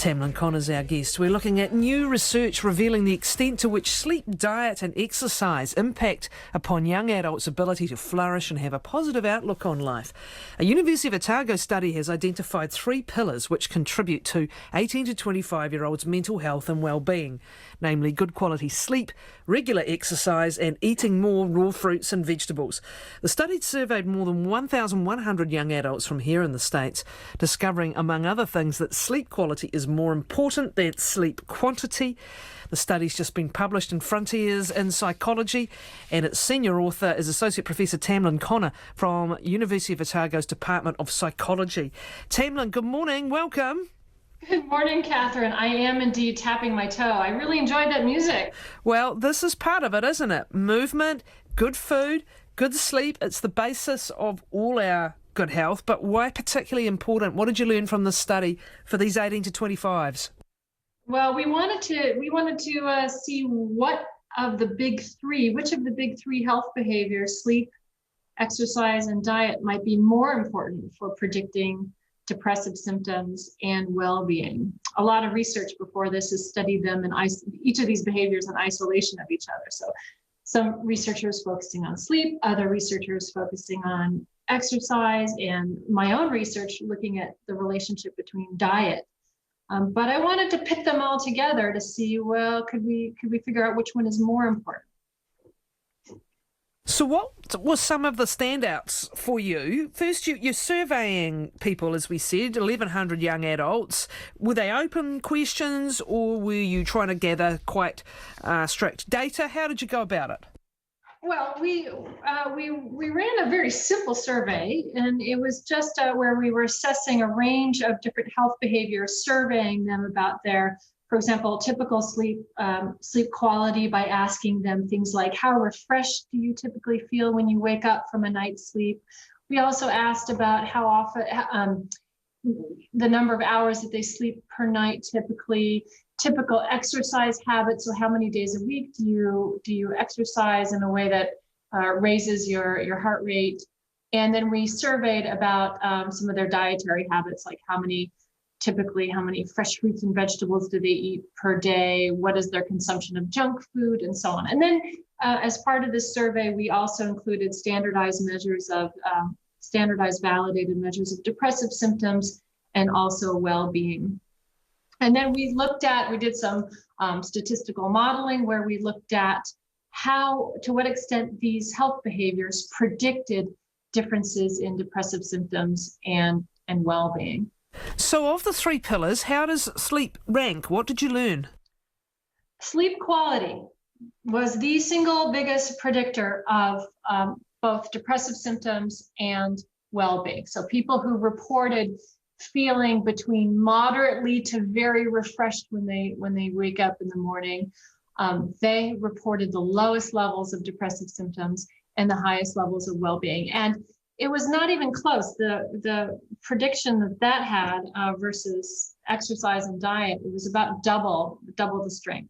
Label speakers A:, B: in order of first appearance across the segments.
A: Tamlin Conner is our guest. We're looking at new research revealing the extent to which sleep, diet and exercise impact upon young adults' ability to flourish and have a positive outlook on life. A University of Otago study has identified 3 pillars which contribute to 18 to 25-year-olds' mental health and well-being, namely good quality sleep, regular exercise and eating more raw fruits and vegetables. The study surveyed more than 1,100 young adults from here in the States, discovering, among other things, that sleep quality is more important than sleep quantity. The study's just been published in Frontiers in Psychology, and its senior author is Associate Professor Tamlin Conner from University of Otago's Department of Psychology. Tamlin, good morning. Welcome.
B: Good morning, Catherine. I am indeed tapping my toe. I really enjoyed that music.
A: Well, this is part of it, isn't it? Movement, good food, good sleep. It's the basis of all our good health. But why particularly important? What did you learn from this study for these 18 to 25s?
B: Well, we wanted to see which of the big three health behaviors, sleep, exercise, and diet, might be more important for predicting depressive symptoms and well-being. A lot of research before this has studied them and each of these behaviors in isolation of each other. So some researchers focusing on sleep, other researchers focusing on exercise, and my own research looking at the relationship between diet. But I wanted to pit them all together to see, well, could we figure out which one is more important?
A: So what were some of the standouts for you? First, you're surveying people, as we said, 1,100 young adults. Were they open questions, or were you trying to gather quite strict data? How did you go about it?
B: Well, we ran a very simple survey, and it was just where we were assessing a range of different health behaviors, surveying them about their, for example, typical sleep quality by asking them things like, how refreshed do you typically feel when you wake up from a night's sleep? We also asked about how often, the number of hours that they sleep per night typical exercise habits. So how many days a week do you exercise in a way that raises your heart rate? And then we surveyed about some of their dietary habits, like how many fresh fruits and vegetables do they eat per day? What is their consumption of junk food, and so on. And then as part of this survey, we also included standardized validated measures of depressive symptoms and also well-being. And then we did some statistical modeling where we looked at to what extent these health behaviors predicted differences in depressive symptoms and well-being.
A: So of the 3 pillars, how does sleep rank? What did you learn?
B: Sleep quality was the single biggest predictor of both depressive symptoms and well-being. So people who reported feeling between moderately to very refreshed when they wake up in the morning, they reported the lowest levels of depressive symptoms and the highest levels of well-being. And it was not even close. The prediction that had versus exercise and diet, it was about double the strength.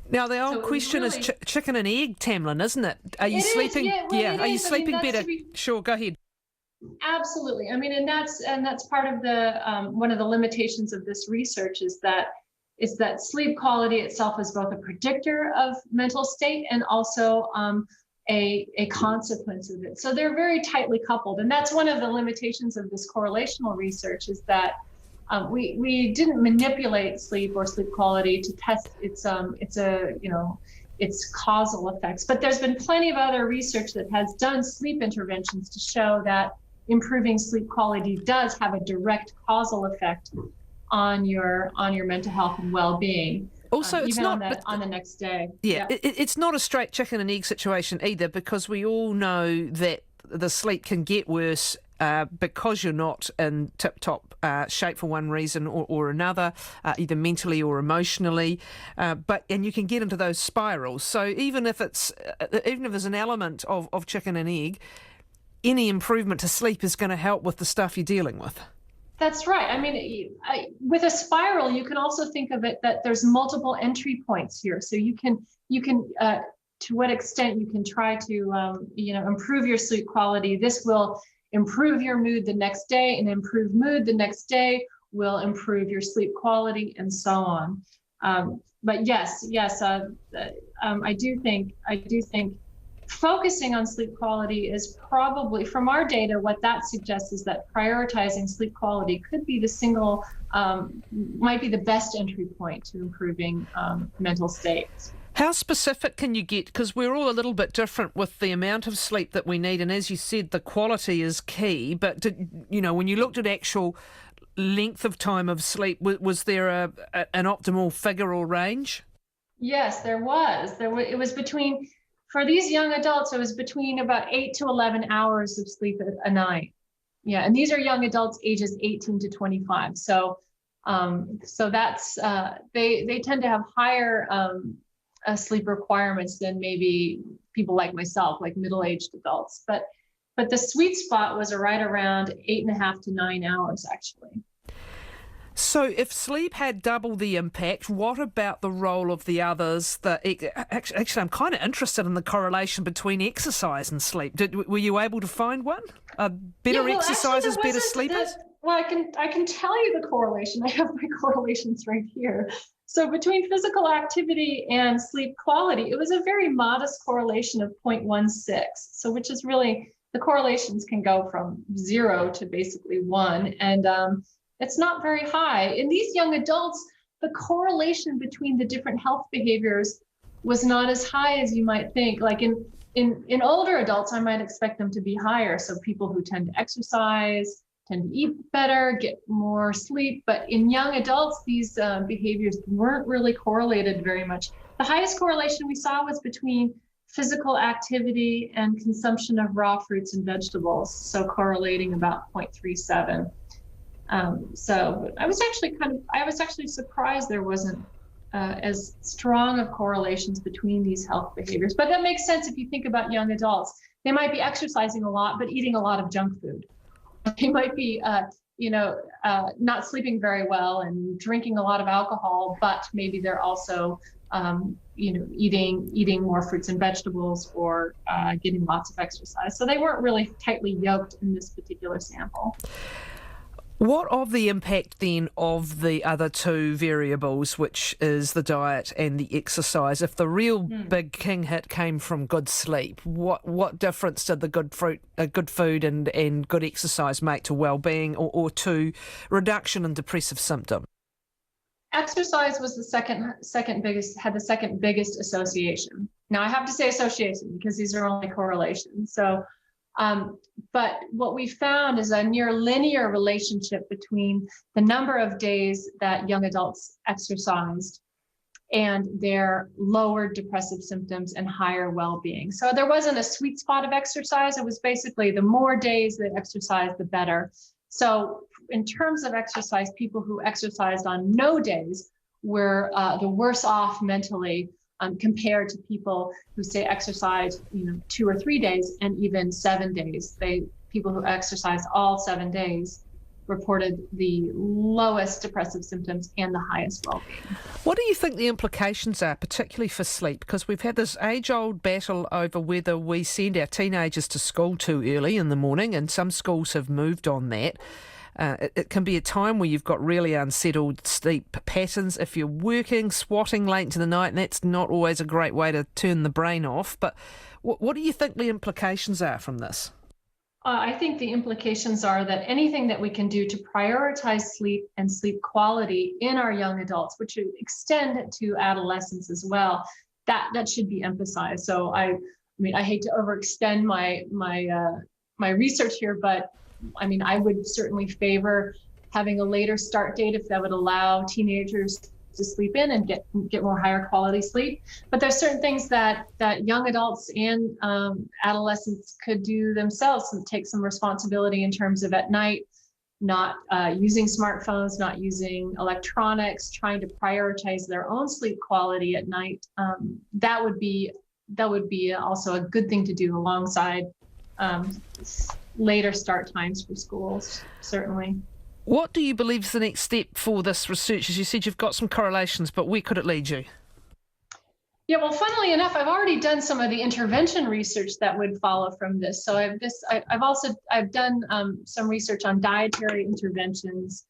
A: Now, the old question is chicken and egg, Tamlin, isn't it? Are you sleeping? Are you sleeping better? Sure, go ahead.
B: Absolutely. I mean, and that's part of the one of the limitations of this research is that sleep quality itself is both a predictor of mental state and also a consequence of it. So they're very tightly coupled, and that's one of the limitations of this correlational research is that we didn't manipulate sleep or sleep quality to test its causal effects. But there's been plenty of other research that has done sleep interventions to show that improving sleep quality does have a direct causal effect on your mental health and well-being.
A: Also, it's
B: even
A: not
B: on the next day.
A: Yeah, it's not a straight chicken and egg situation either, because we all know that the sleep can get worse because you're not in tip-top shape for one reason or another, either mentally or emotionally, and you can get into those spirals. So even if there's an element of chicken and egg, any improvement to sleep is going to help with the stuff you're dealing with.
B: That's right. I mean, with a spiral, you can also think of it that there's multiple entry points here. So you can to what extent you can try to improve your sleep quality. This will improve your mood the next day and improve mood the next day, will improve your sleep quality, and so on. But yes, I do think focusing on sleep quality is probably, from our data, what that suggests is that prioritizing sleep quality could be might be the best entry point to improving mental states.
A: How specific can you get? Because we're all a little bit different with the amount of sleep that we need. And as you said, the quality is key. But, when you looked at actual length of time of sleep, was there an optimal figure or range?
B: Yes, there was. It was between, for these young adults, it was between about 8 to 11 hours of sleep a night. Yeah, and these are young adults ages 18 to 25. So that's they tend to have higher sleep requirements than maybe people like myself, like middle-aged adults. But the sweet spot was right around 8.5 to 9 hours, actually.
A: So if sleep had double the impact, what about the role of the others? Actually, I'm kind of interested in the correlation between exercise and sleep. Were you able to find one? Better exercisers, better sleepers?
B: I can tell you the correlation. I have my correlations right here. So between physical activity and sleep quality, it was a very modest correlation of 0.16. So which is really, the correlations can go from 0 to basically 1. And it's not very high. In these young adults, the correlation between the different health behaviors was not as high as you might think. Like in older adults, I might expect them to be higher. So people who tend to exercise, tend to eat better, get more sleep. But in young adults, these behaviors weren't really correlated very much. The highest correlation we saw was between physical activity and consumption of raw fruits and vegetables, so correlating about 0.37. So I was actually surprised there wasn't as strong of correlations between these health behaviors. But that makes sense if you think about young adults. They might be exercising a lot, but eating a lot of junk food. They might be, not sleeping very well and drinking a lot of alcohol, but maybe they're also, eating more fruits and vegetables or getting lots of exercise. So they weren't really tightly yoked in this particular sample.
A: What of the impact then of the other two variables, which is the diet and the exercise? If the real big king hit came from good sleep, what difference did the good food and good exercise make to well-being or to reduction in depressive symptoms?
B: Exercise was the second biggest association. Now I have to say association because these are only correlations. So. But what we found is a near linear relationship between the number of days that young adults exercised and their lowered depressive symptoms and higher well-being. So there wasn't a sweet spot of exercise. It was basically the more days they exercised, the better. So in terms of exercise, people who exercised on no days were the worse off mentally compared to people who say exercise, 2 or 3 days and even 7 days. People who exercised all 7 days reported the lowest depressive symptoms and the highest well-being.
A: What do you think the implications are, particularly for sleep? Because we've had this age-old battle over whether we send our teenagers to school too early in the morning, and some schools have moved on that. It can be a time where you've got really unsettled sleep patterns. If you're working, swatting late into the night, and that's not always a great way to turn the brain off. But what do you think the implications are from this?
B: I think the implications are that anything that we can do to prioritize sleep and sleep quality in our young adults, which would extend to adolescents as well, that should be emphasized. So I hate to overextend my research here, but I would certainly favor having a later start date if that would allow teenagers to sleep in and get more higher quality sleep. But there's certain things that young adults and adolescents could do themselves and take some responsibility in terms of at night, not using smartphones, not using electronics, trying to prioritize their own sleep quality at night. That would be also a good thing to do alongside later start times for schools, certainly.
A: What do you believe is the next step for this research? As you said, you've got some correlations, but where could it lead you?
B: Yeah, well, funnily enough, I've already done some of the intervention research that would follow from this. So I've done some research on dietary interventions,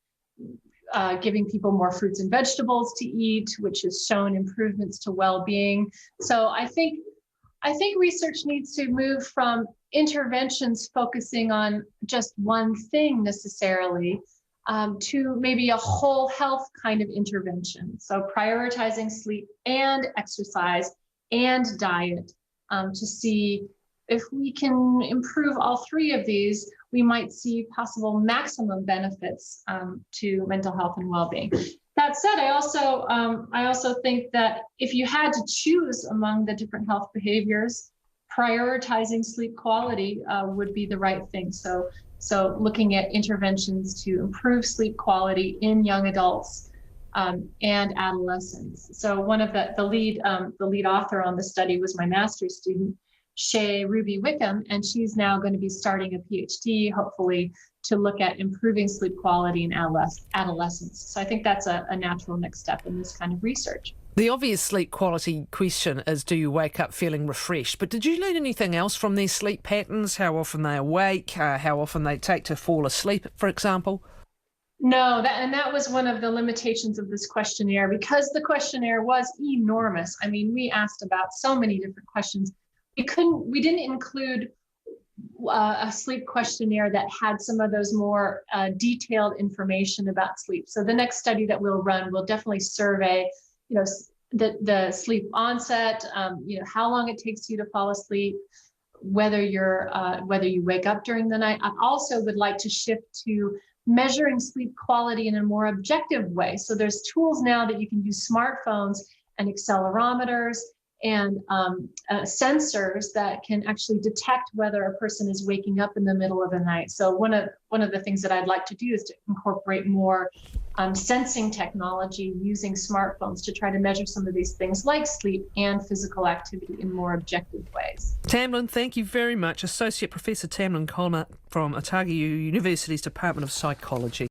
B: giving people more fruits and vegetables to eat, which has shown improvements to well-being. So I think research needs to move from interventions focusing on just one thing necessarily to maybe a whole health kind of intervention. So prioritizing sleep and exercise and diet to see if we can improve all three of these, we might see possible maximum benefits to mental health and well-being. That said, I also think that if you had to choose among the different health behaviors, prioritizing sleep quality would be the right thing. So looking at interventions to improve sleep quality in young adults and adolescents. So one of the lead author on the study was my master's student, Shay Ruby Wickham, and she's now going to be starting a PhD, hopefully, to look at improving sleep quality in adolescents. So I think that's a natural next step in this kind of research.
A: The obvious sleep quality question is, do you wake up feeling refreshed? But did you learn anything else from their sleep patterns? How often they awake? How often they take to fall asleep, for example?
B: No, that was one of the limitations of this questionnaire, because the questionnaire was enormous. I mean, we asked about so many different questions. We didn't include a sleep questionnaire that had some of those more detailed information about sleep. So the next study that we'll run will definitely survey, the sleep onset, how long it takes you to fall asleep, whether you wake up during the night. I also would like to shift to measuring sleep quality in a more objective way. So there's tools now that you can use, smartphones and accelerometers and sensors that can actually detect whether a person is waking up in the middle of the night. So one of the things that I'd like to do is to incorporate more sensing technology using smartphones to try to measure some of these things like sleep and physical activity in more objective ways.
A: Tamlin, thank you very much. Associate Professor Tamlin Conner from Otago University's Department of Psychology.